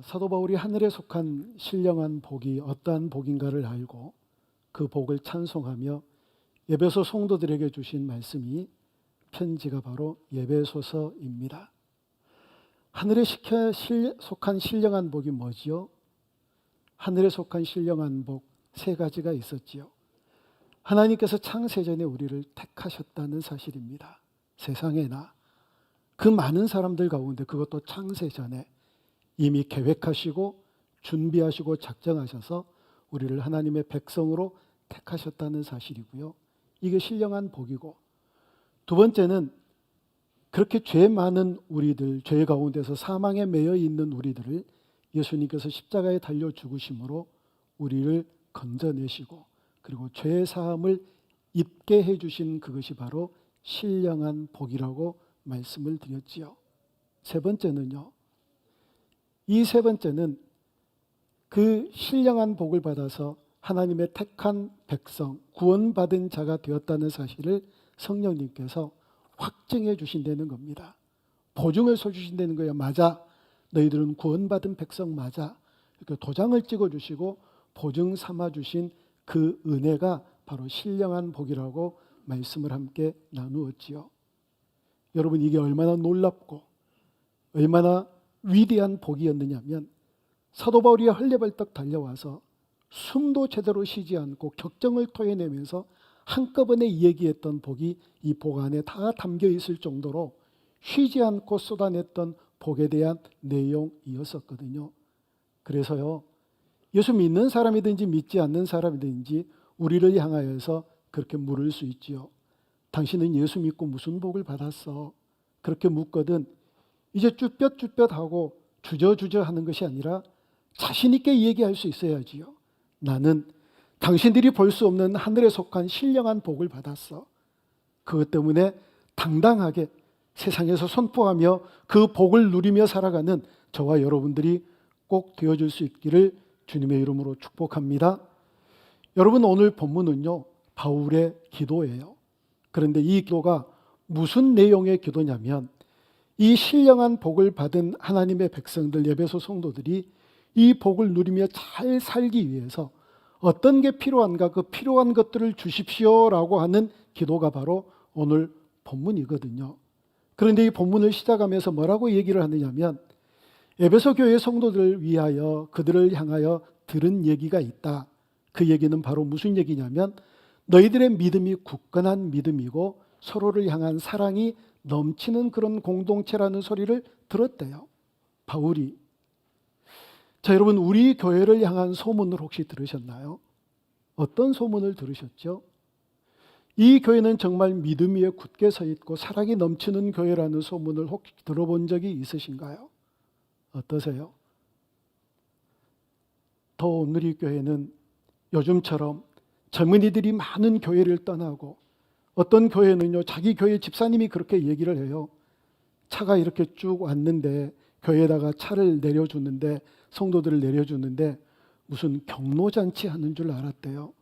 사도 바울이 하늘에 속한 신령한 복이 어떠한 복인가를 알고 그 복을 찬송하며 에베소 성도들에게 주신 말씀이 편지가 바로 에베소서입니다. 하늘에 속한 신령한 복이 뭐지요? 하늘에 속한 신령한 복 세 가지가 있었지요. 하나님께서 창세전에 우리를 택하셨다는 사실입니다. 세상에나 그 많은 사람들 가운데 그것도 창세전에 이미 계획하시고 준비하시고 작정하셔서 우리를 하나님의 백성으로 택하셨다는 사실이고요. 이게 신령한 복이고, 두 번째는 그렇게 죄 많은 우리들, 죄 가운데서 사망에 매여 있는 우리들을 예수님께서 십자가에 달려 죽으심으로 우리를 건져내시고 그리고 죄의 사함을 입게 해주신 그것이 바로 신령한 복이라고 말씀을 드렸지요. 세 번째는요. 이 세 번째는 그 신령한 복을 받아서 하나님의 택한 백성, 구원받은 자가 되었다는 사실을 성령님께서 확증해 주신다는 겁니다. 보증을 서주신다는 거예요. 맞아. 너희들은 구원받은 백성 맞아. 이렇게 도장을 찍어주시고 보증 삼아주신 그 은혜가 바로 신령한 복이라고 말씀을 함께 나누었지요. 여러분, 이게 얼마나 놀랍고 얼마나 위대한 복이었느냐면 사도 바울이 헐레벌떡 달려와서 숨도 제대로 쉬지 않고 격정을 토해내면서 한꺼번에 얘기했던 복이 이 복 안에 다 담겨 있을 정도로 쉬지 않고 쏟아냈던 복에 대한 내용이었었거든요. 그래서요, 예수 믿는 사람이든지 믿지 않는 사람이든지 우리를 향하여서 그렇게 물을 수 있지요. 당신은 예수 믿고 무슨 복을 받았어? 그렇게 묻거든 이제 쭈뼛쭈뼛하고 주저주저 하는 것이 아니라 자신 있게 얘기할 수 있어야지요. 나는 당신들이 볼 수 없는 하늘에 속한 신령한 복을 받았어. 그것 때문에 당당하게 세상에서 선포하며 그 복을 누리며 살아가는 저와 여러분들이 꼭 되어줄 수 있기를 주님의 이름으로 축복합니다. 여러분, 오늘 본문은요, 바울의 기도예요. 그런데 이 기도가 무슨 내용의 기도냐면 이 신령한 복을 받은 하나님의 백성들, 에베소 성도들이 이 복을 누리며 잘 살기 위해서 어떤 게 필요한가, 그 필요한 것들을 주십시오라고 하는 기도가 바로 오늘 본문이거든요. 그런데 이 본문을 시작하면서 뭐라고 얘기를 하느냐면 에베소 교회 성도들을 위하여 그들을 향하여 들은 얘기가 있다. 그 얘기는 바로 무슨 얘기냐면 너희들의 믿음이 굳건한 믿음이고 서로를 향한 사랑이 넘치는 그런 공동체라는 소리를 들었대요. 바울이. 자, 여러분, 우리 교회를 향한 소문을 혹시 들으셨나요? 어떤 소문을 들으셨죠? 이 교회는 정말 믿음 위에 굳게 서 있고 사랑이 넘치는 교회라는 소문을 혹시 들어본 적이 있으신가요? 어떠세요? 더 오늘 이 교회는 요즘처럼 젊은이들이 많은 교회를 떠나고 어떤 교회는요, 자기 교회 집사님이 그렇게 얘기를 해요. 차가 이렇게 쭉 왔는데 교회에다가 차를 내려주는데 성도들을 내려주는데 무슨 경로잔치 하는 줄 알았대요.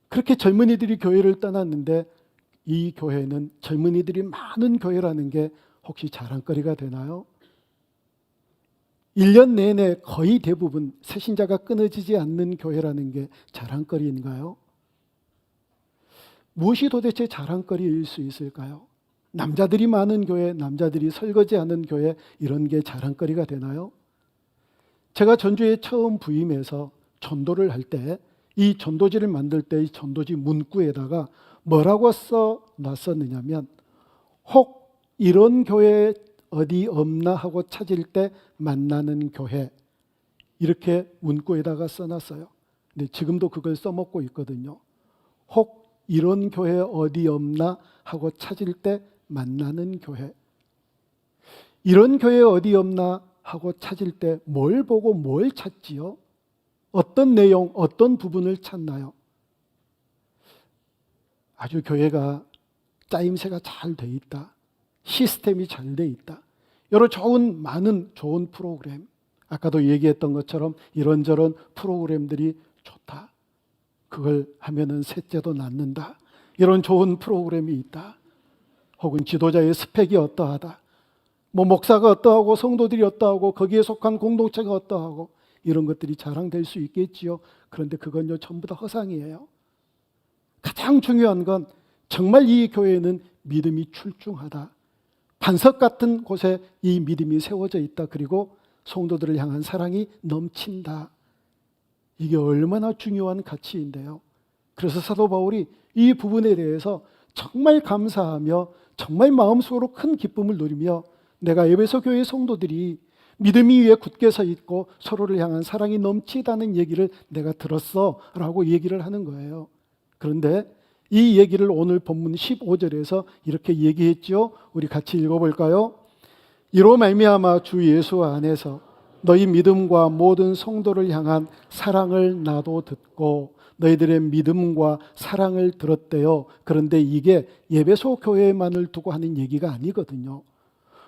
그렇게 젊은이들이 교회를 떠났는데 이 교회는 젊은이들이 많은 교회라는 게 혹시 자랑거리가 되나요? 1년 내내 거의 대부분 새신자가 끊어지지 않는 교회라는 게 자랑거리인가요? 무엇이 도대체 자랑거리일 수 있을까요? 남자들이 많은 교회, 남자들이 설거지하는 교회, 이런 게 자랑거리가 되나요? 제가 전주에 처음 부임해서 전도를 할 때 이 전도지를 만들 때 이 전도지 문구에다가 뭐라고 써놨었느냐면 혹 이런 교회 어디 없나 하고 찾을 때 만나는 교회, 이렇게 문구에다가 써놨어요. 근데 지금도 그걸 써먹고 있거든요. 혹 이런 교회 어디 없나 하고 찾을 때 만나는 교회. 이런 교회 어디 없나 하고 찾을 때 뭘 보고 뭘 찾지요? 어떤 내용, 어떤 부분을 찾나요? 아주 교회가 짜임새가 잘 돼 있다. 시스템이 잘 돼 있다. 여러 많은 좋은 프로그램, 아까도 얘기했던 것처럼 이런저런 프로그램들이 좋다. 그걸 하면은 셋째도 낳는다. 이런 좋은 프로그램이 있다. 혹은 지도자의 스펙이 어떠하다. 뭐 목사가 어떠하고 성도들이 어떠하고 거기에 속한 공동체가 어떠하고 이런 것들이 자랑될 수 있겠지요. 그런데 그건요 전부 다 허상이에요. 가장 중요한 건 정말 이 교회는 믿음이 출중하다. 반석 같은 곳에 이 믿음이 세워져 있다. 그리고 성도들을 향한 사랑이 넘친다. 이게 얼마나 중요한 가치인데요. 그래서 사도 바울이 이 부분에 대해서 정말 감사하며 정말 마음속으로 큰 기쁨을 누리며 내가 에베소 교회 성도들이 믿음 위에 굳게 서 있고 서로를 향한 사랑이 넘치다는 얘기를 내가 들었어 라고 얘기를 하는 거예요. 그런데 이 얘기를 오늘 본문 15절에서 이렇게 얘기했죠. 우리 같이 읽어볼까요? 이로 말미암아 주 예수 안에서 너희 믿음과 모든 성도를 향한 사랑을 나도 듣고 너희들의 믿음과 사랑을 들었대요. 그런데 이게 에베소 교회만을 두고 하는 얘기가 아니거든요.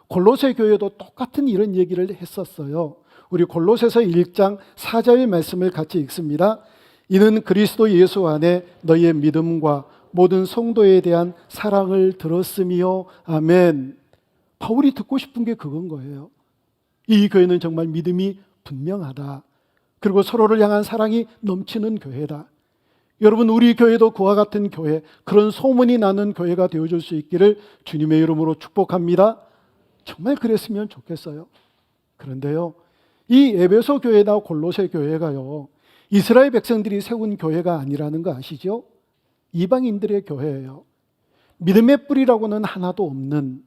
골로새 교회도 똑같은 이런 얘기를 했었어요. 우리 골로새서 1장 4절 말씀을 같이 읽습니다. 이는 그리스도 예수 안에 너희의 믿음과 모든 성도에 대한 사랑을 들었으며 아멘. 바울이 듣고 싶은 게 그건 거예요. 이 교회는 정말 믿음이 분명하다. 그리고 서로를 향한 사랑이 넘치는 교회다. 여러분, 우리 교회도 그와 같은 교회, 그런 소문이 나는 교회가 되어줄 수 있기를 주님의 이름으로 축복합니다. 정말 그랬으면 좋겠어요. 그런데요, 이 에베소 교회나 골로새 교회가요, 이스라엘 백성들이 세운 교회가 아니라는 거 아시죠? 이방인들의 교회예요. 믿음의 뿌리라고는 하나도 없는,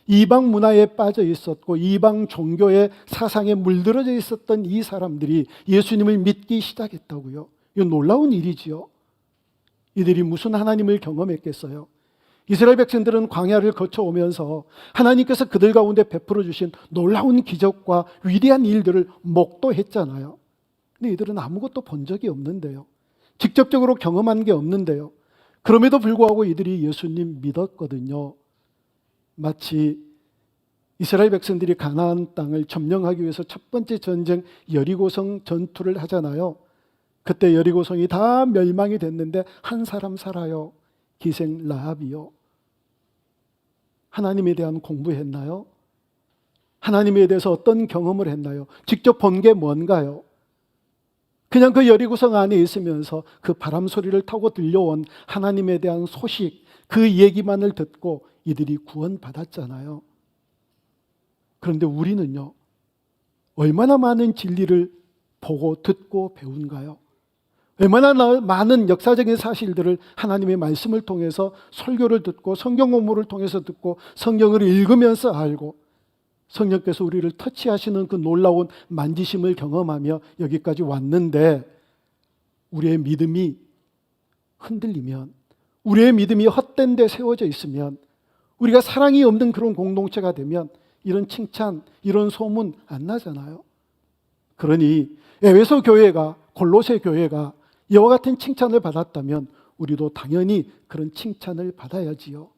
이방 문화에 빠져 있었고 이방 종교의 사상에 물들어져 있었던 이 사람들이 예수님을 믿기 시작했다고요. 이건 놀라운 일이지요. 이들이 무슨 하나님을 경험했겠어요? 이스라엘 백성들은 광야를 거쳐오면서 하나님께서 그들 가운데 베풀어 주신 놀라운 기적과 위대한 일들을 목도했잖아요. 근데 이들은 아무것도 본 적이 없는데요. 직접적으로 경험한 게 없는데요. 그럼에도 불구하고 이들이 예수님 믿었거든요. 마치 이스라엘 백성들이 가나안 땅을 점령하기 위해서 첫 번째 전쟁 여리고성 전투를 하잖아요. 그때 여리고성이 다 멸망이 됐는데 한 사람 살아요. 기생 라합이요. 하나님에 대한 공부했나요? 하나님에 대해서 어떤 경험을 했나요? 직접 본 게 뭔가요? 그냥 그 여리고성 안에 있으면서 그 바람 소리를 타고 들려온 하나님에 대한 소식, 그 얘기만을 듣고 이들이 구원받았잖아요. 그런데 우리는요, 얼마나 많은 진리를 보고 듣고 배운가요? 얼마나 많은 역사적인 사실들을 하나님의 말씀을 통해서 설교를 듣고 성경 공부를 통해서 듣고 성경을 읽으면서 알고 성령께서 우리를 터치하시는 그 놀라운 만지심을 경험하며 여기까지 왔는데 우리의 믿음이 흔들리면, 우리의 믿음이 헛된 데 세워져 있으면, 우리가 사랑이 없는 그런 공동체가 되면 이런 칭찬, 이런 소문 안 나잖아요. 그러니 에베소 교회가, 골로새 교회가 이와 같은 칭찬을 받았다면 우리도 당연히 그런 칭찬을 받아야지요.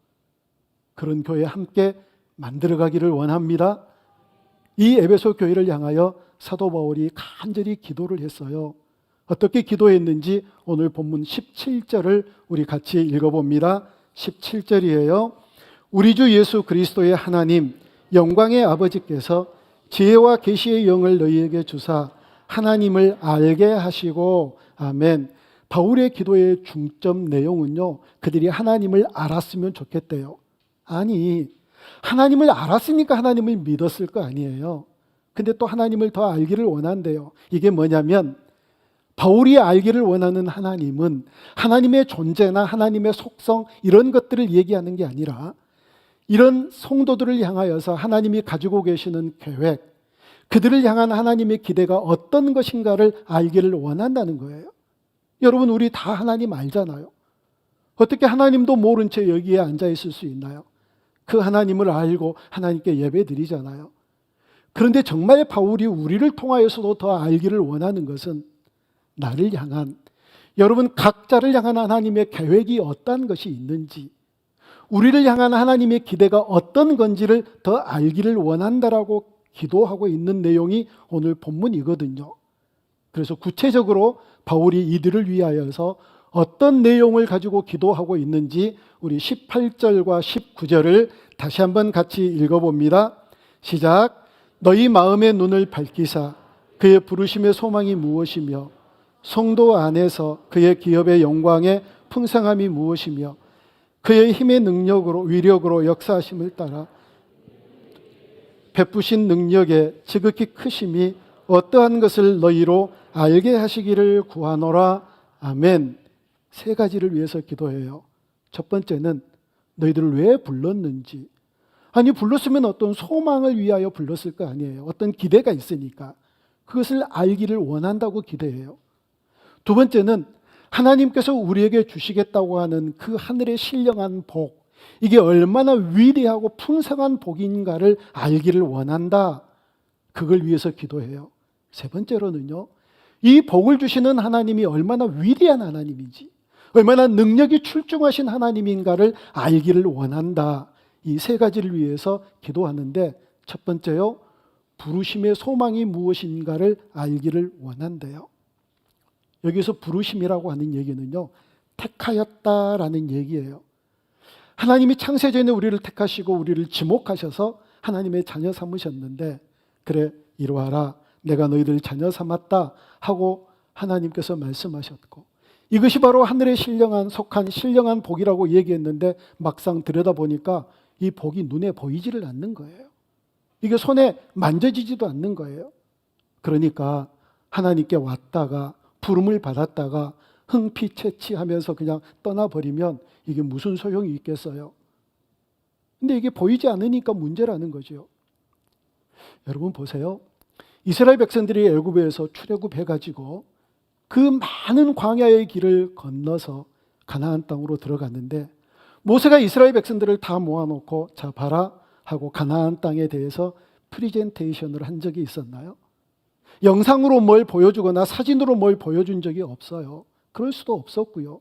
그런 교회 함께 만들어가기를 원합니다. 이 에베소 교회를 향하여 사도 바울이 간절히 기도를 했어요. 어떻게 기도했는지 오늘 본문 17절을 우리 같이 읽어봅니다. 17절이에요. 우리 주 예수 그리스도의 하나님 영광의 아버지께서 지혜와 계시의 영을 너희에게 주사 하나님을 알게 하시고 아멘. 바울의 기도의 중점 내용은요, 그들이 하나님을 알았으면 좋겠대요. 아니, 하나님을 알았으니까 하나님을 믿었을 거 아니에요. 근데 또 하나님을 더 알기를 원한대요. 이게 뭐냐면 바울이 알기를 원하는 하나님은 하나님의 존재나 하나님의 속성 이런 것들을 얘기하는 게 아니라 이런 성도들을 향하여서 하나님이 가지고 계시는 계획, 그들을 향한 하나님의 기대가 어떤 것인가를 알기를 원한다는 거예요. 여러분, 우리 다 하나님 알잖아요. 어떻게 하나님도 모른 채 여기에 앉아 있을 수 있나요? 그 하나님을 알고 하나님께 예배 드리잖아요. 그런데 정말 바울이 우리를 통하여서도 더 알기를 원하는 것은 나를 향한, 여러분 각자를 향한 하나님의 계획이 어떤 것이 있는지, 우리를 향한 하나님의 기대가 어떤 건지를 더 알기를 원한다라고 기도하고 있는 내용이 오늘 본문이거든요. 그래서 구체적으로 바울이 이들을 위하여서 어떤 내용을 가지고 기도하고 있는지 우리 18절과 19절을 다시 한번 같이 읽어봅니다. 시작. 너희 마음의 눈을 밝히사 그의 부르심의 소망이 무엇이며 성도 안에서 그의 기업의 영광의 풍성함이 무엇이며 그의 힘의 능력으로 위력으로 역사하심을 따라 베푸신 능력의 지극히 크심이 어떠한 것을 너희로 알게 하시기를 구하노라. 아멘. 세 가지를 위해서 기도해요. 첫 번째는 너희들을 왜 불렀는지. 아니, 불렀으면 어떤 소망을 위하여 불렀을 거 아니에요. 어떤 기대가 있으니까 그것을 알기를 원한다고 기대해요. 두 번째는 하나님께서 우리에게 주시겠다고 하는 그 하늘의 신령한 복, 이게 얼마나 위대하고 풍성한 복인가를 알기를 원한다. 그걸 위해서 기도해요. 세 번째로는요, 이 복을 주시는 하나님이 얼마나 위대한 하나님인지, 얼마나 능력이 출중하신 하나님인가를 알기를 원한다. 이 세 가지를 위해서 기도하는데, 첫 번째요, 부르심의 소망이 무엇인가를 알기를 원한대요. 여기서 부르심이라고 하는 얘기는요, 택하였다라는 얘기예요. 하나님이 창세전에 우리를 택하시고 우리를 지목하셔서 하나님의 자녀 삼으셨는데, 그래 이리와라 내가 너희들 자녀 삼았다 하고 하나님께서 말씀하셨고, 이것이 바로 하늘에 속한 신령한 복이라고 얘기했는데, 막상 들여다보니까 이 복이 눈에 보이지를 않는 거예요. 이게 손에 만져지지도 않는 거예요. 그러니까 하나님께 왔다가 부름을 받았다가 흥피채취하면서 그냥 떠나버리면 이게 무슨 소용이 있겠어요? 근데 이게 보이지 않으니까 문제라는 거죠. 여러분 보세요. 이스라엘 백성들이 애굽에서 출애굽해가지고 그 많은 광야의 길을 건너서 가나안 땅으로 들어갔는데, 모세가 이스라엘 백성들을 다 모아놓고 자 봐라 하고 가나안 땅에 대해서 프리젠테이션을 한 적이 있었나요? 영상으로 뭘 보여주거나 사진으로 뭘 보여준 적이 없어요. 그럴 수도 없었고요.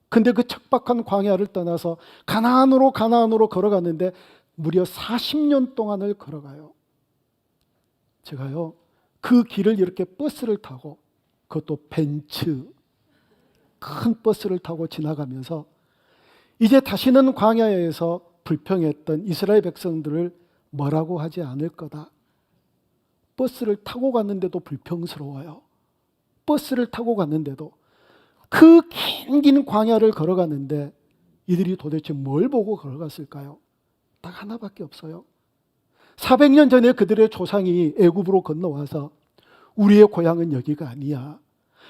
근데 그 척박한 광야를 떠나서 가나안으로 걸어갔는데 무려 40년 동안을 걸어가요. 제가요, 그 길을 이렇게 버스를 타고, 그것도 벤츠 큰 버스를 타고 지나가면서 이제 다시는 광야에서 불평했던 이스라엘 백성들을 뭐라고 하지 않을 거다. 버스를 타고 갔는데도 불평스러워요. 버스를 타고 갔는데도, 그 긴 광야를 걸어갔는데 이들이 도대체 뭘 보고 걸어갔을까요? 딱 하나밖에 없어요. 400년 전에 그들의 조상이 애굽으로 건너와서 우리의 고향은 여기가 아니야.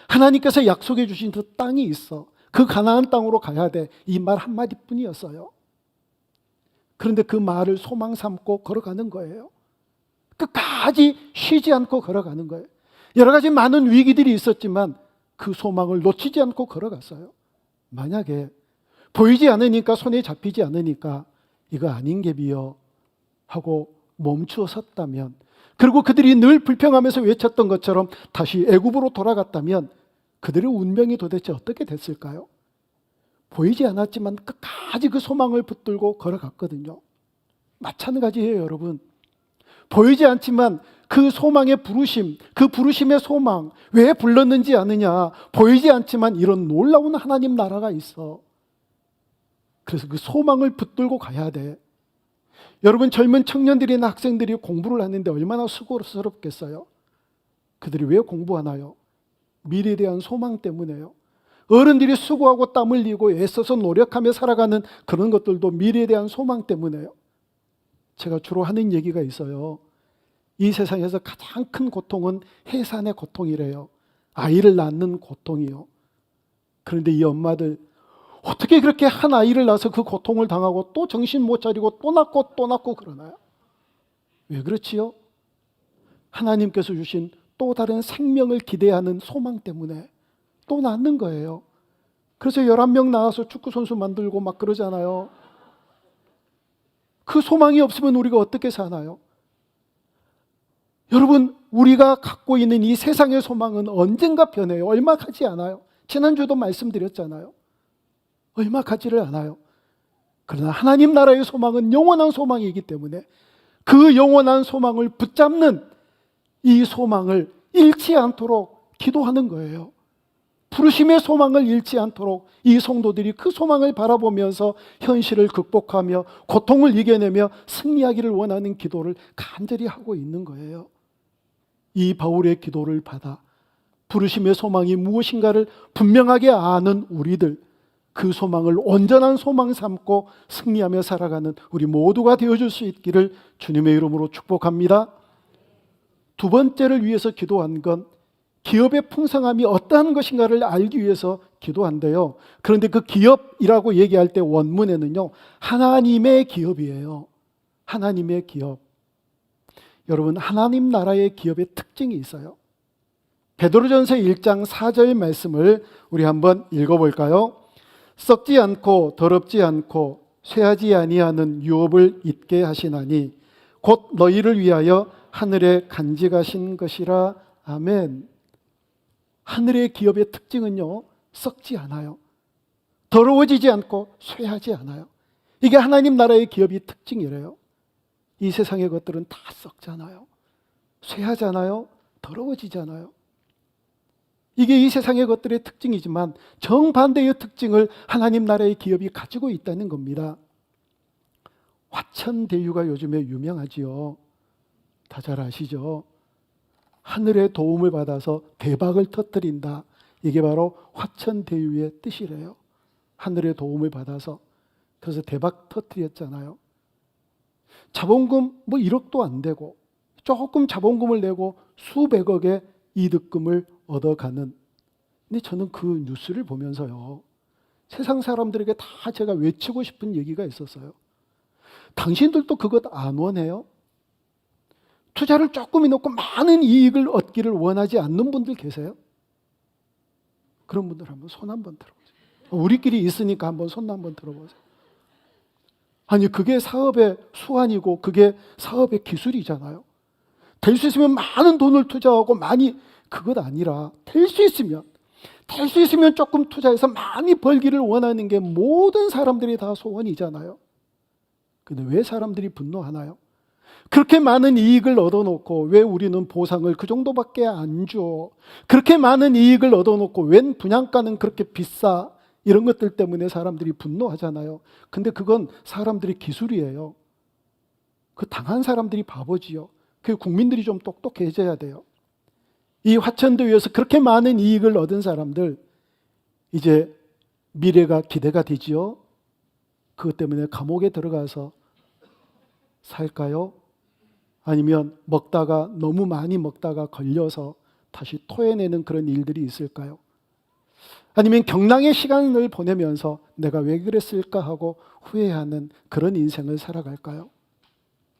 하나님께서 약속해 주신 그 땅이 있어. 그 가나안 땅으로 가야 돼. 이 말 한마디뿐이었어요. 그런데 그 말을 소망 삼고 걸어가는 거예요. 끝까지 쉬지 않고 걸어가는 거예요. 여러 가지 많은 위기들이 있었지만 그 소망을 놓치지 않고 걸어갔어요. 만약에 보이지 않으니까, 손에 잡히지 않으니까 이거 아닌 게 비요 하고 멈추어 섰다면, 그리고 그들이 늘 불평하면서 외쳤던 것처럼 다시 애굽으로 돌아갔다면 그들의 운명이 도대체 어떻게 됐을까요? 보이지 않았지만 끝까지 그 소망을 붙들고 걸어갔거든요. 마찬가지예요, 여러분. 보이지 않지만 그 소망의 부르심, 그 부르심의 소망, 왜 불렀는지 아느냐? 보이지 않지만 이런 놀라운 하나님 나라가 있어. 그래서 그 소망을 붙들고 가야 돼. 여러분, 젊은 청년들이나 학생들이 공부를 하는데 얼마나 수고스럽겠어요? 그들이 왜 공부하나요? 미래에 대한 소망 때문에요. 어른들이 수고하고 땀 흘리고 애써서 노력하며 살아가는 그런 것들도 미래에 대한 소망 때문에요. 제가 주로 하는 얘기가 있어요. 이 세상에서 가장 큰 고통은 해산의 고통이래요. 아이를 낳는 고통이요. 그런데 이 엄마들 어떻게 그렇게 한 아이를 낳아서 그 고통을 당하고 또 정신 못 차리고 또 낳고 그러나요? 왜 그렇지요? 하나님께서 주신 또 다른 생명을 기대하는 소망 때문에 또 낳는 거예요. 그래서 11명 낳아서 축구선수 만들고 막 그러잖아요. 그 소망이 없으면 우리가 어떻게 사나요? 여러분, 우리가 갖고 있는 이 세상의 소망은 언젠가 변해요. 얼마 가지 않아요. 지난주도 말씀드렸잖아요. 얼마 가지를 않아요. 그러나 하나님 나라의 소망은 영원한 소망이기 때문에 그 영원한 소망을 붙잡는 이 소망을 잃지 않도록 기도하는 거예요. 부르심의 소망을 잃지 않도록 이 성도들이 그 소망을 바라보면서 현실을 극복하며 고통을 이겨내며 승리하기를 원하는 기도를 간절히 하고 있는 거예요. 이 바울의 기도를 받아 부르심의 소망이 무엇인가를 분명하게 아는 우리들, 그 소망을 온전한 소망 삼고 승리하며 살아가는 우리 모두가 되어줄 수 있기를 주님의 이름으로 축복합니다. 두 번째를 위해서 기도한 건 기업의 풍성함이 어떠한 것인가를 알기 위해서 기도한대요. 그런데 그 기업이라고 얘기할 때 원문에는요, 하나님의 기업이에요. 하나님의 기업. 여러분, 하나님 나라의 기업의 특징이 있어요. 베드로전서 1장 4절 말씀을 우리 한번 읽어볼까요? 썩지 않고 더럽지 않고 쇠하지 아니하는 유업을 잊게 하시나니 곧 너희를 위하여 하늘에 간직하신 것이라. 아멘. 하늘의 기업의 특징은요, 썩지 않아요. 더러워지지 않고 쇠하지 않아요. 이게 하나님 나라의 기업의 특징이래요. 이 세상의 것들은 다 썩잖아요. 쇠하잖아요. 더러워지잖아요. 이게 이 세상의 것들의 특징이지만 정반대의 특징을 하나님 나라의 기업이 가지고 있다는 겁니다. 화천대유가 요즘에 유명하지요. 다 잘 아시죠? 하늘의 도움을 받아서 대박을 터뜨린다. 이게 바로 화천대유의 뜻이래요. 하늘의 도움을 받아서. 그래서 대박 터뜨렸잖아요. 자본금 1억도 안 되고 조금 자본금을 내고 수백억의 이득금을 얻어가는. 근데 저는 그 뉴스를 보면서요, 세상 사람들에게 다 제가 외치고 싶은 얘기가 있었어요. 당신들도 그것 안 원해요? 투자를 조금 넣고 많은 이익을 얻기를 원하지 않는 분들 계세요? 그런 분들 한번 손 한번 들어보세요. 우리끼리 있으니까 한번 손 한번 들어보세요. 아니, 그게 사업의 수완이고 그게 사업의 기술이잖아요. 될 수 있으면 많은 돈을 투자하고 많이, 그것 아니라 될 수 있으면 조금 투자해서 많이 벌기를 원하는 게 모든 사람들이 다 소원이잖아요. 근데 왜 사람들이 분노하나요? 그렇게 많은 이익을 얻어놓고 왜 우리는 보상을 그 정도밖에 안 줘? 그렇게 많은 이익을 얻어놓고 웬 분양가는 그렇게 비싸? 이런 것들 때문에 사람들이 분노하잖아요. 근데 그건 사람들의 기술이에요. 그 당한 사람들이 바보지요. 그 국민들이 좀 똑똑해져야 돼요. 이 화천대유에서 그렇게 많은 이익을 얻은 사람들, 이제 미래가 기대가 되지요. 그것 때문에 감옥에 들어가서 살까요? 아니면 너무 많이 먹다가 걸려서 다시 토해내는 그런 일들이 있을까요? 아니면 경랑의 시간을 보내면서 내가 왜 그랬을까 하고 후회하는 그런 인생을 살아갈까요?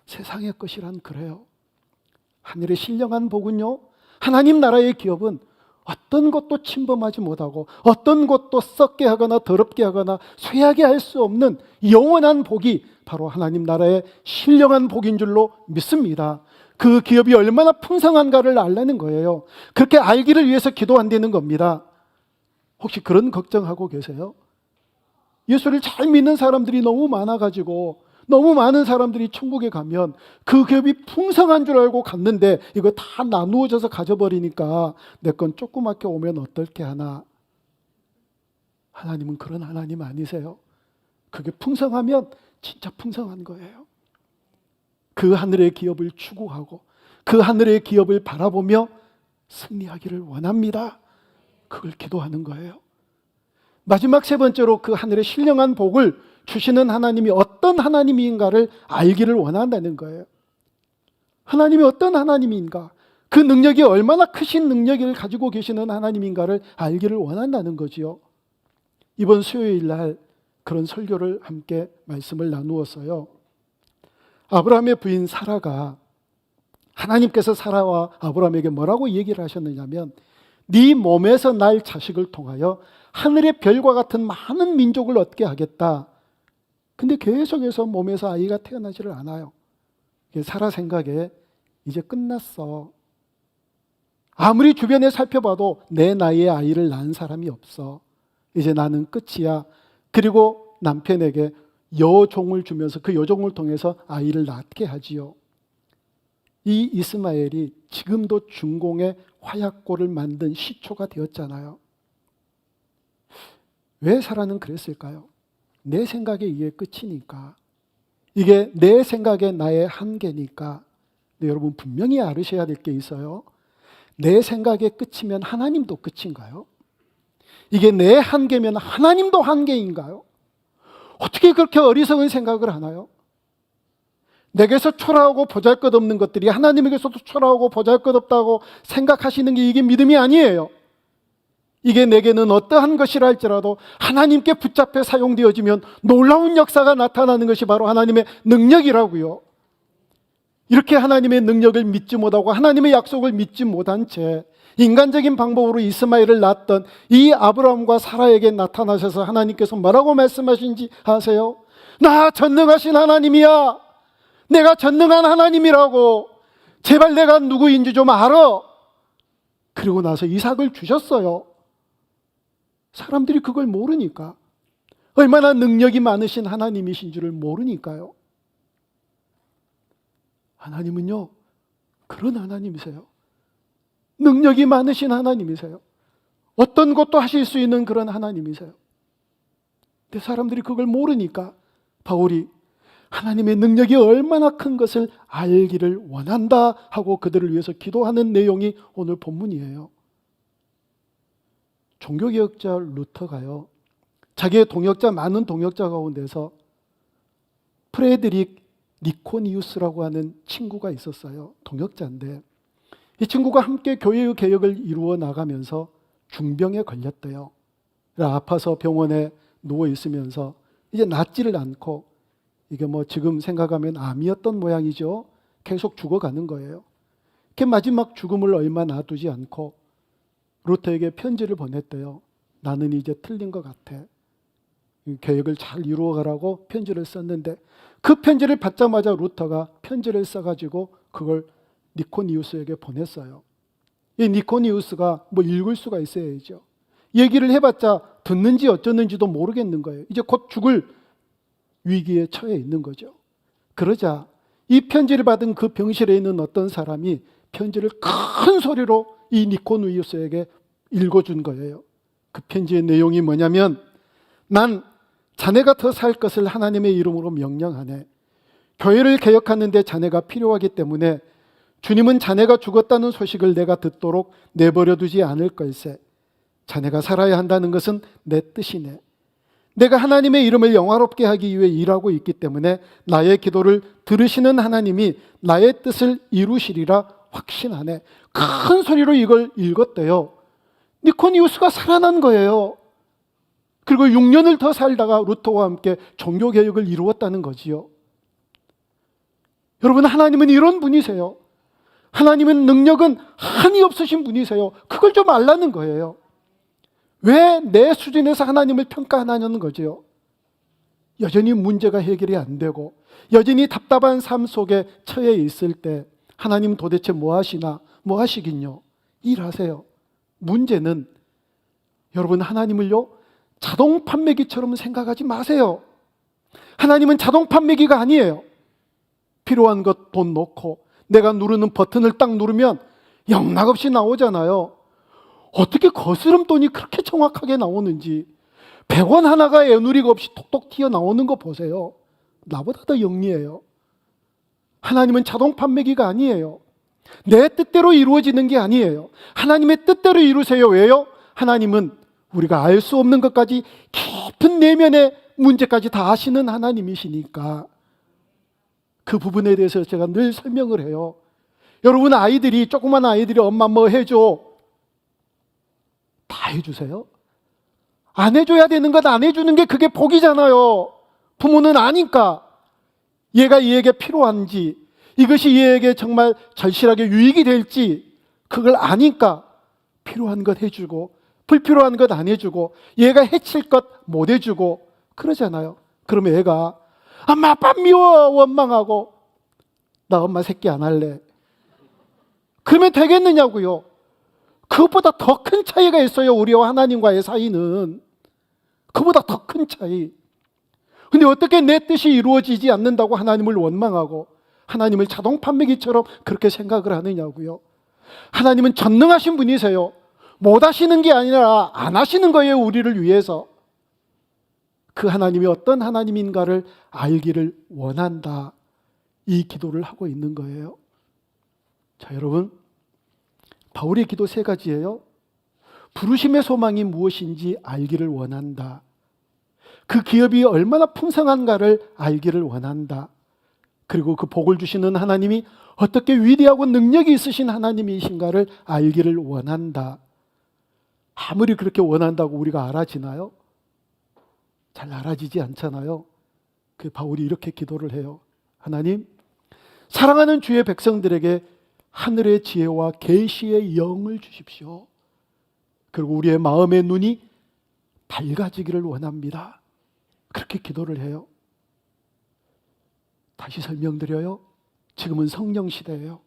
세상의 것이란 그래요. 하늘의 신령한 복은요, 하나님 나라의 기업은 어떤 것도 침범하지 못하고 어떤 것도 썩게 하거나 더럽게 하거나 쇠하게 할 수 없는 영원한 복이 바로 하나님 나라의 신령한 복인 줄로 믿습니다. 그 기업이 얼마나 풍성한가를 알라는 거예요. 그렇게 알기를 위해서 기도한다는 겁니다. 혹시 그런 걱정하고 계세요? 예수를 잘 믿는 사람들이 너무 많아가지고 너무 많은 사람들이 천국에 가면 그 기업이 풍성한 줄 알고 갔는데 이거 다 나누어져서 가져버리니까 내 건 조그맣게 오면 어떨게 하나. 하나님은 그런 하나님 아니세요. 그게 풍성하면 진짜 풍성한 거예요. 그 하늘의 기업을 추구하고 그 하늘의 기업을 바라보며 승리하기를 원합니다. 그걸 기도하는 거예요. 마지막 세 번째로 그 하늘의 신령한 복을 주시는 하나님이 어떤 하나님인가를 알기를 원한다는 거예요. 하나님이 어떤 하나님인가, 그 능력이 얼마나 크신 능력을 가지고 계시는 하나님인가를 알기를 원한다는 거지요. 이번 수요일 날 그런 설교를 함께 말씀을 나누었어요. 아브라함의 부인 사라가, 하나님께서 사라와 아브라함에게 뭐라고 얘기를 하셨느냐면, 네 몸에서 날 자식을 통하여 하늘의 별과 같은 많은 민족을 얻게 하겠다. 근데 계속해서 몸에서 아이가 태어나지를 않아요. 사라 생각에 이제 끝났어. 아무리 주변에 살펴봐도 내 나이에 아이를 낳은 사람이 없어. 이제 나는 끝이야. 그리고 남편에게 여종을 주면서 그 여종을 통해서 아이를 낳게 하지요. 이 이스마엘이 지금도 중공의 화약고를 만든 시초가 되었잖아요. 왜 사라는 그랬을까요? 내 생각에 이게 끝이니까. 이게 내 생각에 나의 한계니까. 근데 여러분 분명히 알으셔야 될 게 있어요. 내 생각에 끝이면 하나님도 끝인가요? 이게 내 한계면 하나님도 한계인가요? 어떻게 그렇게 어리석은 생각을 하나요? 내게서 초라하고 보잘것없는 것들이 하나님에게서도 초라하고 보잘것없다고 생각하시는 게 이게 믿음이 아니에요. 이게 내게는 어떠한 것이라 할지라도 하나님께 붙잡혀 사용되어지면 놀라운 역사가 나타나는 것이 바로 하나님의 능력이라고요. 이렇게 하나님의 능력을 믿지 못하고 하나님의 약속을 믿지 못한 채 인간적인 방법으로 이스마엘을 낳았던 이 아브라함과 사라에게 나타나셔서 하나님께서 뭐라고 말씀하신지 아세요? 나 전능하신 하나님이야. 내가 전능한 하나님이라고. 제발 내가 누구인지 좀 알아. 그리고 나서 이삭을 주셨어요. 사람들이 그걸 모르니까. 얼마나 능력이 많으신 하나님이신 줄을 모르니까요. 하나님은요, 그런 하나님이세요. 능력이 많으신 하나님이세요. 어떤 것도 하실 수 있는 그런 하나님이세요. 근데 사람들이 그걸 모르니까 바울이 하나님의 능력이 얼마나 큰 것을 알기를 원한다 하고 그들을 위해서 기도하는 내용이 오늘 본문이에요. 종교개혁자 루터가요, 자기의 많은 동역자 가운데서 프레드릭 니코니우스라고 하는 친구가 있었어요. 동역자인데 이 친구가 함께 교회의 개혁을 이루어 나가면서 중병에 걸렸대요. 아파서 병원에 누워 있으면서 이제 낫지를 않고, 이게 뭐 지금 생각하면 암이었던 모양이죠. 계속 죽어가는 거예요. 그 마지막 죽음을 얼마 놔두지 않고 루터에게 편지를 보냈대요. 나는 이제 틀린 것 같아. 계획을 잘 이루어가라고 편지를 썼는데 그 편지를 받자마자 루터가 편지를 써가지고 그걸 니코니우스에게 보냈어요. 이 니코니우스가 뭐 읽을 수가 있어야죠. 얘기를 해봤자 듣는지 어쩌는지도 모르겠는 거예요. 이제 곧 죽을 위기에 처해 있는 거죠. 그러자 이 편지를 받은 그 병실에 있는 어떤 사람이 편지를 큰 소리로 이 니코니우스에게 읽어준 거예요. 그 편지의 내용이 뭐냐면, 난 자네가 더 살 것을 하나님의 이름으로 명령하네. 교회를 개혁하는 데 자네가 필요하기 때문에 주님은 자네가 죽었다는 소식을 내가 듣도록 내버려 두지 않을 걸세. 자네가 살아야 한다는 것은 내 뜻이네. 내가 하나님의 이름을 영화롭게 하기 위해 일하고 있기 때문에 나의 기도를 들으시는 하나님이 나의 뜻을 이루시리라 확신하네. 큰 소리로 이걸 읽었대요. 니코니우스가 살아난 거예요. 그리고 6년을 더 살다가 루터와 함께 종교개혁을 이루었다는 거지요. 여러분, 하나님은 이런 분이세요. 하나님은 능력은 한이 없으신 분이세요. 그걸 좀 알라는 거예요. 왜 내 수준에서 하나님을 평가하냐는 거죠. 여전히 문제가 해결이 안 되고 여전히 답답한 삶 속에 처해 있을 때 하나님 도대체 뭐 하시나? 뭐 하시긴요? 일하세요. 문제는 여러분, 하나님을요 자동 판매기처럼 생각하지 마세요. 하나님은 자동 판매기가 아니에요. 필요한 것 돈 넣고 내가 누르는 버튼을 딱 누르면 영락없이 나오잖아요. 어떻게 거스름돈이 그렇게 정확하게 나오는지, 100원 하나가 애누리가 없이 톡톡 튀어나오는 거 보세요. 나보다 더 영리해요. 하나님은 자동 판매기가 아니에요. 내 뜻대로 이루어지는 게 아니에요. 하나님의 뜻대로 이루세요. 왜요? 하나님은 우리가 알 수 없는 것까지 깊은 내면의 문제까지 다 아시는 하나님이시니까 그 부분에 대해서 제가 늘 설명을 해요. 여러분, 조그만 아이들이 엄마 뭐 해줘. 다 해주세요? 안 해줘야 되는 것 안 해주는 게 그게 복이잖아요. 부모는 아니까 얘가 얘에게 필요한지, 이것이 얘에게 정말 절실하게 유익이 될지 그걸 아니까 필요한 것 해주고 불필요한 것 안 해주고 얘가 해칠 것 못 해주고 그러잖아요. 그러면 얘가 엄마 아빠 미워 원망하고 나 엄마 새끼 안 할래. 그러면 되겠느냐고요. 그것보다 더 큰 차이가 있어요. 우리와 하나님과의 사이는. 그보다 더 큰 차이. 근데 어떻게 내 뜻이 이루어지지 않는다고 하나님을 원망하고 하나님을 자동 판매기처럼 그렇게 생각을 하느냐고요. 하나님은 전능하신 분이세요. 못 하시는 게 아니라 안 하시는 거예요. 우리를 위해서. 그 하나님이 어떤 하나님인가를 알기를 원한다. 이 기도를 하고 있는 거예요. 자, 여러분, 바울의 기도 세 가지예요. 부르심의 소망이 무엇인지 알기를 원한다. 그 기업이 얼마나 풍성한가를 알기를 원한다. 그리고 그 복을 주시는 하나님이 어떻게 위대하고 능력이 있으신 하나님이신가를 알기를 원한다. 아무리 그렇게 원한다고 우리가 알아지나요? 잘 알아지지 않잖아요. 그 바울이 이렇게 기도를 해요. 하나님, 사랑하는 주의 백성들에게 하늘의 지혜와 계시의 영을 주십시오. 그리고 우리의 마음의 눈이 밝아지기를 원합니다. 그렇게 기도를 해요. 다시 설명드려요. 지금은 성령 시대예요.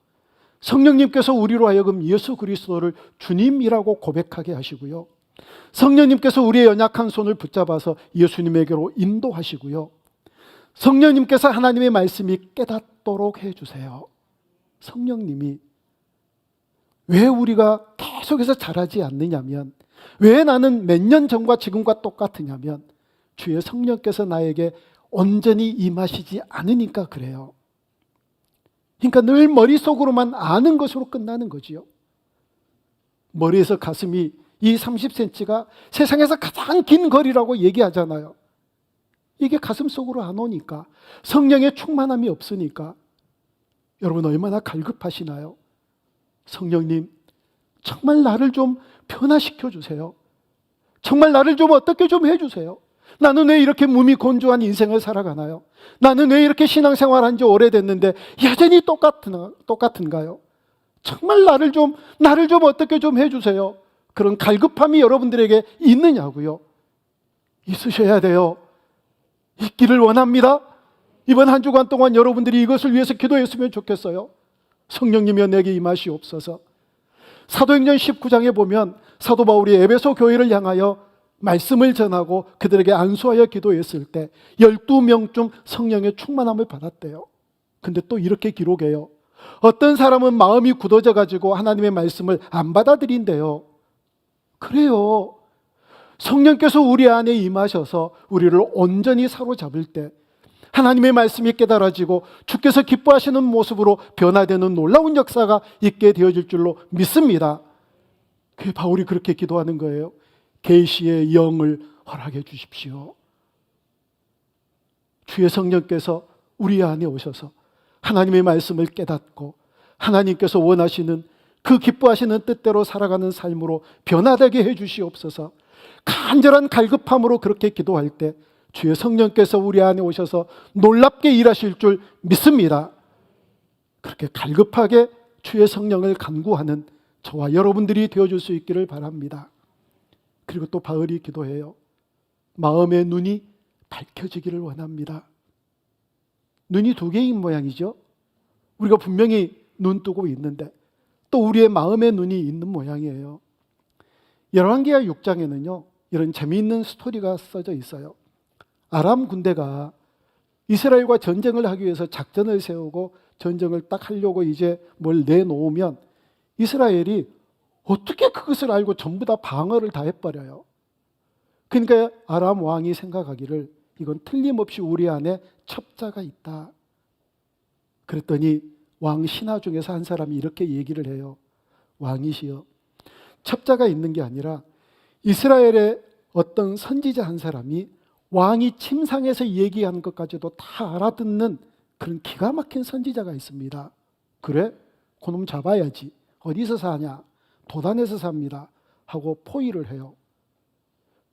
성령님께서 우리로 하여금 예수 그리스도를 주님이라고 고백하게 하시고요. 성령님께서 우리의 연약한 손을 붙잡아서 예수님에게로 인도하시고요. 성령님께서 하나님의 말씀이 깨닫도록 해주세요. 성령님이 왜 우리가 계속해서 자라지 않느냐면, 왜 나는 몇 년 전과 지금과 똑같으냐면 주의 성령께서 나에게 온전히 임하시지 않으니까 그래요. 그러니까 늘 머릿속으로만 아는 것으로 끝나는 거지요. 머리에서 가슴이 이 30cm가 세상에서 가장 긴 거리라고 얘기하잖아요. 이게 가슴 속으로 안 오니까, 성령의 충만함이 없으니까. 여러분 얼마나 갈급하시나요? 성령님, 정말 나를 좀 변화시켜 주세요. 정말 나를 좀 어떻게 좀 해주세요. 나는 왜 이렇게 몸이 건조한 인생을 살아가나요? 나는 왜 이렇게 신앙생활한 지 오래됐는데 여전히 똑같은가요? 정말 나를 좀 어떻게 좀 해주세요. 그런 갈급함이 여러분들에게 있느냐고요? 있으셔야 돼요. 있기를 원합니다. 이번 한 주간 동안 여러분들이 이것을 위해서 기도했으면 좋겠어요. 성령님이여 내게 임하시옵소서. 사도행전 19장에 보면 사도 바울이 에베소 교회를 향하여 말씀을 전하고 그들에게 안수하여 기도했을 때 12명쯤 성령의 충만함을 받았대요. 근데 또 이렇게 기록해요. 어떤 사람은 마음이 굳어져 가지고 하나님의 말씀을 안 받아들인대요. 그래요. 성령께서 우리 안에 임하셔서 우리를 온전히 사로잡을 때 하나님의 말씀이 깨달아지고 주께서 기뻐하시는 모습으로 변화되는 놀라운 역사가 있게 되어질 줄로 믿습니다. 그 바울이 그렇게 기도하는 거예요. 계시의 영을 허락해 주십시오. 주의 성령께서 우리 안에 오셔서 하나님의 말씀을 깨닫고 하나님께서 원하시는 그 기뻐하시는 뜻대로 살아가는 삶으로 변화되게 해 주시옵소서. 간절한 갈급함으로 그렇게 기도할 때 주의 성령께서 우리 안에 오셔서 놀랍게 일하실 줄 믿습니다. 그렇게 갈급하게 주의 성령을 간구하는 저와 여러분들이 되어줄 수 있기를 바랍니다. 그리고 또 바울이 기도해요. 마음의 눈이 밝혀지기를 원합니다. 눈이 두 개인 모양이죠. 우리가 분명히 눈 뜨고 있는데 또 우리의 마음의 눈이 있는 모양이에요. 열왕기하 6장에는요 이런 재미있는 스토리가 써져 있어요. 아람 군대가 이스라엘과 전쟁을 하기 위해서 작전을 세우고 전쟁을 딱 하려고 이제 뭘 내놓으면 이스라엘이 어떻게 그것을 알고 전부 다 방어를 다 해버려요. 그러니까 아람 왕이 생각하기를 이건 틀림없이 우리 안에 첩자가 있다. 그랬더니 왕 신하 중에서 한 사람이 이렇게 얘기를 해요. 왕이시여, 첩자가 있는 게 아니라 이스라엘의 어떤 선지자 한 사람이 왕이 침상에서 얘기하는 것까지도 다 알아듣는 그런 기가 막힌 선지자가 있습니다. 그래? 그놈 잡아야지. 어디서 사냐? 도단에서 삽니다. 하고 포위를 해요.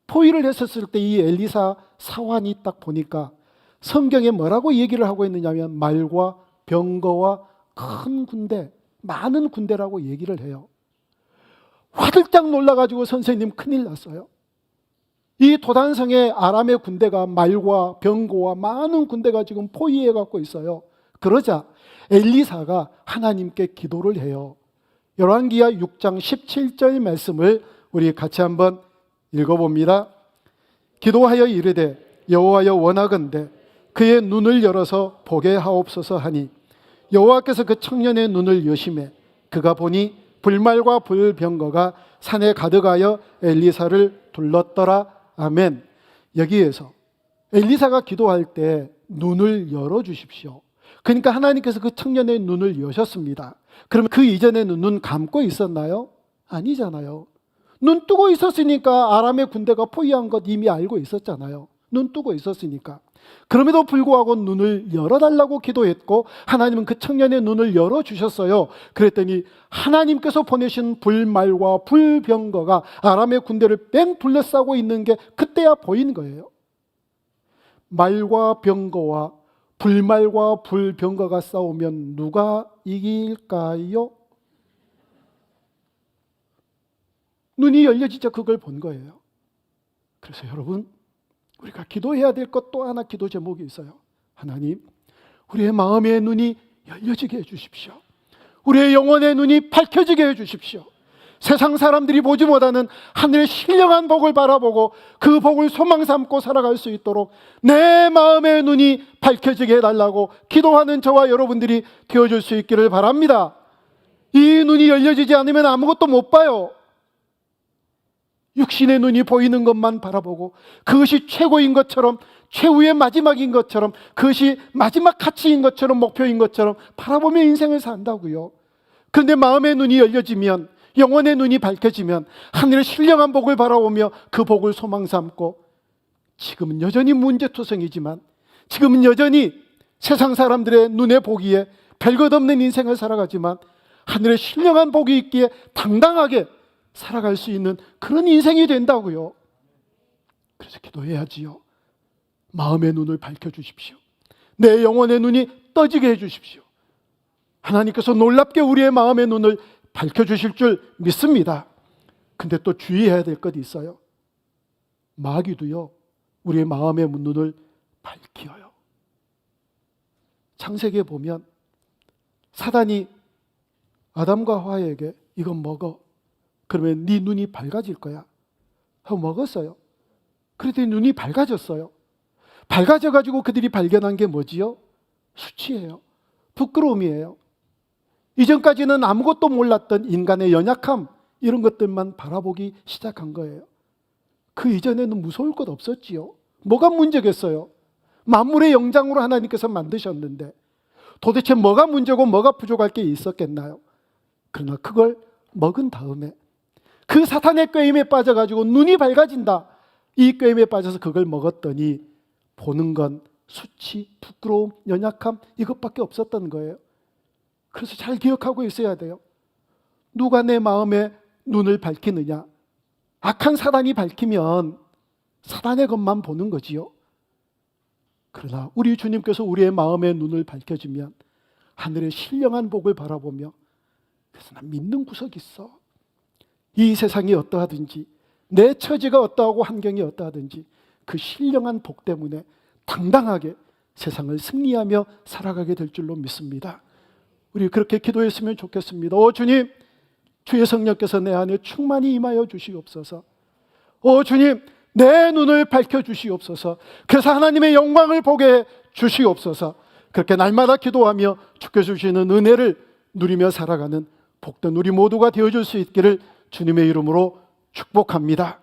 포위를 했었을 때 이 엘리사 사환이 딱 보니까 성경에 뭐라고 얘기를 하고 있느냐면 말과 병거와 큰 군대, 많은 군대라고 얘기를 해요. 화들짝 놀라가지고 선생님 큰일 났어요. 이 도단성의 아람의 군대가 말과 병거와 많은 군대가 지금 포위해 갖고 있어요. 그러자 엘리사가 하나님께 기도를 해요. 열왕기하 6장 17절 말씀을 우리 같이 한번 읽어봅니다. 기도하여 이르되 여호와여 원하건대 그의 눈을 열어서 보게 하옵소서 하니 여호와께서 그 청년의 눈을 여시매 그가 보니 불말과 불병거가 산에 가득하여 엘리사를 둘렀더라. 아멘. 여기에서 엘리사가 기도할 때 눈을 열어주십시오. 그러니까 하나님께서 그 청년의 눈을 여셨습니다. 그러면 그 이전에는 눈 감고 있었나요? 아니잖아요. 눈 뜨고 있었으니까 아람의 군대가 포위한 것 이미 알고 있었잖아요. 눈 뜨고 있었으니까. 그럼에도 불구하고 눈을 열어달라고 기도했고 하나님은 그 청년의 눈을 열어주셨어요. 그랬더니 하나님께서 보내신 불말과 불병거가 아람의 군대를 뺑 둘러싸고 있는 게 그때야 보인 거예요. 말과 병거와 불말과 불병거가 싸우면 누가 이길까요? 눈이 열려지자 그걸 본 거예요. 그래서 여러분, 우리가 기도해야 될 것 또 하나 기도 제목이 있어요. 하나님, 우리의 마음의 눈이 열려지게 해주십시오. 우리의 영혼의 눈이 밝혀지게 해주십시오. 세상 사람들이 보지 못하는 하늘의 신령한 복을 바라보고 그 복을 소망 삼고 살아갈 수 있도록 내 마음의 눈이 밝혀지게 해달라고 기도하는 저와 여러분들이 되어줄 수 있기를 바랍니다. 이 눈이 열려지지 않으면 아무것도 못 봐요. 육신의 눈이 보이는 것만 바라보고 그것이 최고인 것처럼, 최후의 마지막인 것처럼, 그것이 마지막 가치인 것처럼, 목표인 것처럼 바라보며 인생을 산다고요. 그런데 마음의 눈이 열려지면, 영혼의 눈이 밝혀지면 하늘의 신령한 복을 바라보며 그 복을 소망 삼고, 지금은 여전히 문제투성이지만, 지금은 여전히 세상 사람들의 눈에 보기에 별것 없는 인생을 살아가지만 하늘의 신령한 복이 있기에 당당하게 살아갈 수 있는 그런 인생이 된다고요. 그래서 기도해야지요. 마음의 눈을 밝혀주십시오. 내 영혼의 눈이 떠지게 해주십시오. 하나님께서 놀랍게 우리의 마음의 눈을 밝혀주실 줄 믿습니다. 근데 또 주의해야 될 것이 있어요. 마귀도요, 우리의 마음의 눈을 밝혀요. 창세기에 보면 사단이 아담과 하와에게 이건 먹어. 그러면 네 눈이 밝아질 거야 하고 먹었어요. 그랬더니 눈이 밝아졌어요. 밝아져가지고 그들이 발견한 게 뭐지요? 수치예요. 부끄러움이에요. 이전까지는 아무것도 몰랐던 인간의 연약함, 이런 것들만 바라보기 시작한 거예요. 그 이전에는 무서울 것 없었지요. 뭐가 문제겠어요? 만물의 영장으로 하나님께서 만드셨는데 도대체 뭐가 문제고 뭐가 부족할 게 있었겠나요? 그러나 그걸 먹은 다음에 그 사탄의 꾀임에 빠져가지고 눈이 밝아진다. 이 꾀임에 빠져서 그걸 먹었더니 보는 건 수치, 부끄러움, 연약함, 이것밖에 없었던 거예요. 그래서 잘 기억하고 있어야 돼요. 누가 내 마음의 눈을 밝히느냐? 악한 사단이 밝히면 사단의 것만 보는 거지요. 그러나 우리 주님께서 우리의 마음의 눈을 밝혀주면 하늘의 신령한 복을 바라보며, 그래서 난 믿는 구석이 있어. 이 세상이 어떠하든지, 내 처지가 어떠하고 환경이 어떠하든지 그 신령한 복 때문에 당당하게 세상을 승리하며 살아가게 될 줄로 믿습니다. 우리 그렇게 기도했으면 좋겠습니다. 오 주님, 주의 성령께서 내 안에 충만히 임하여 주시옵소서. 오 주님, 내 눈을 밝혀 주시옵소서. 그래서 하나님의 영광을 보게 주시옵소서. 그렇게 날마다 기도하며 주께서 주시는 은혜를 누리며 살아가는 복된 우리 모두가 되어줄 수 있기를 주님의 이름으로 축복합니다.